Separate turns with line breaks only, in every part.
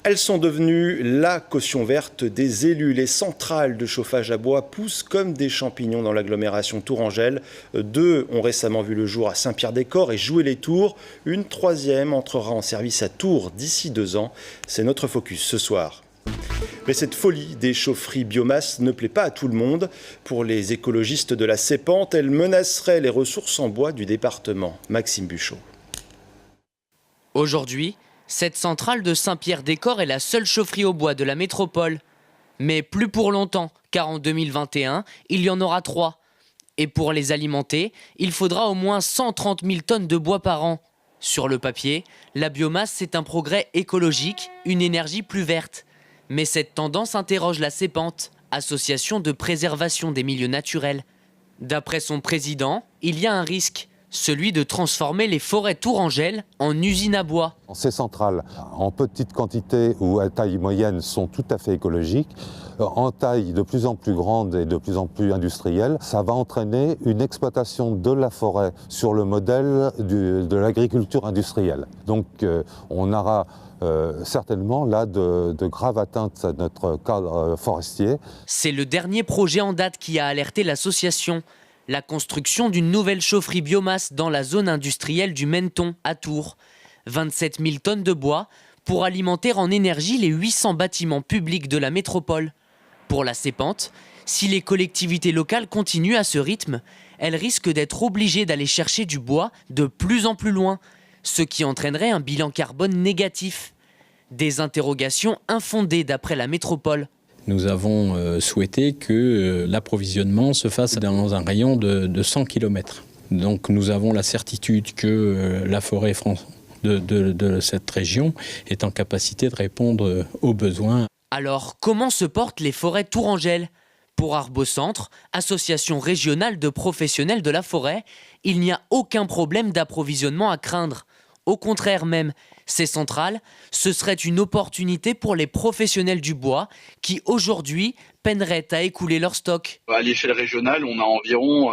Elles sont devenues la caution verte des élus. Les centrales de chauffage à bois poussent comme des champignons dans l'agglomération tourangelle. 2 ont récemment vu le jour à Saint-Pierre-des-Corps et Joué les Tours. Une 3e entrera en service à Tours d'ici 2 ans. C'est notre focus ce soir. Mais cette folie des chaufferies biomasse ne plaît pas à tout le monde. Pour les écologistes de la Sépente, elle menacerait les ressources en bois du département. Maxime Buchot.
Aujourd'hui, cette centrale de Saint-Pierre-des-Corps est la seule chaufferie au bois de la métropole. Mais plus pour longtemps, car en 2021, il y en aura 3. Et pour les alimenter, il faudra au moins 130 000 tonnes de bois par an. Sur le papier, la biomasse, c'est un progrès écologique, une énergie plus verte. Mais cette tendance interroge la Sépente, association de préservation des milieux naturels. D'après son président, il y a un risque, celui de transformer les forêts tourangelles en usines à bois.
Ces centrales, en petite quantité ou à taille moyenne, sont tout à fait écologiques. En taille de plus en plus grande et de plus en plus industrielle, ça va entraîner une exploitation de la forêt sur le modèle de l'agriculture industrielle. Donc on aura certainement là de graves atteintes à notre cadre forestier.
C'est le dernier projet en date qui a alerté l'association. La construction d'une nouvelle chaufferie biomasse dans la zone industrielle du Menton, à Tours. 27 000 tonnes de bois pour alimenter en énergie les 800 bâtiments publics de la métropole. Pour la Sépente, si les collectivités locales continuent à ce rythme, elles risquent d'être obligées d'aller chercher du bois de plus en plus loin, ce qui entraînerait un bilan carbone négatif. Des interrogations infondées d'après la métropole.
Nous avons souhaité que l'approvisionnement se fasse dans un rayon de 100 km. Donc nous avons la certitude que la forêt de cette région est en capacité de répondre aux besoins.
Alors, comment se portent les forêts tourangelles ? Pour Arbocentre, association régionale de professionnels de la forêt, il n'y a aucun problème d'approvisionnement à craindre. Au contraire même, ces centrales, ce serait une opportunité pour les professionnels du bois qui, aujourd'hui, peineraient à écouler leur stock.
À l'échelle régionale, on a environ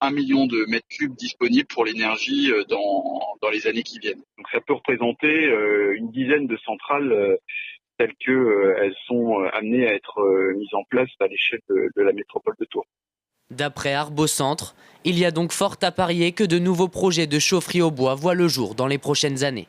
1 million de mètres cubes disponibles pour l'énergie dans les années qui viennent. Donc ça peut représenter une dizaine de centrales telles qu'elles sont amenées à être mises en place à l'échelle de la métropole de Tours.
D'après Arbocentre, il y a donc fort à parier que de nouveaux projets de chaufferie au bois voient le jour dans les prochaines années.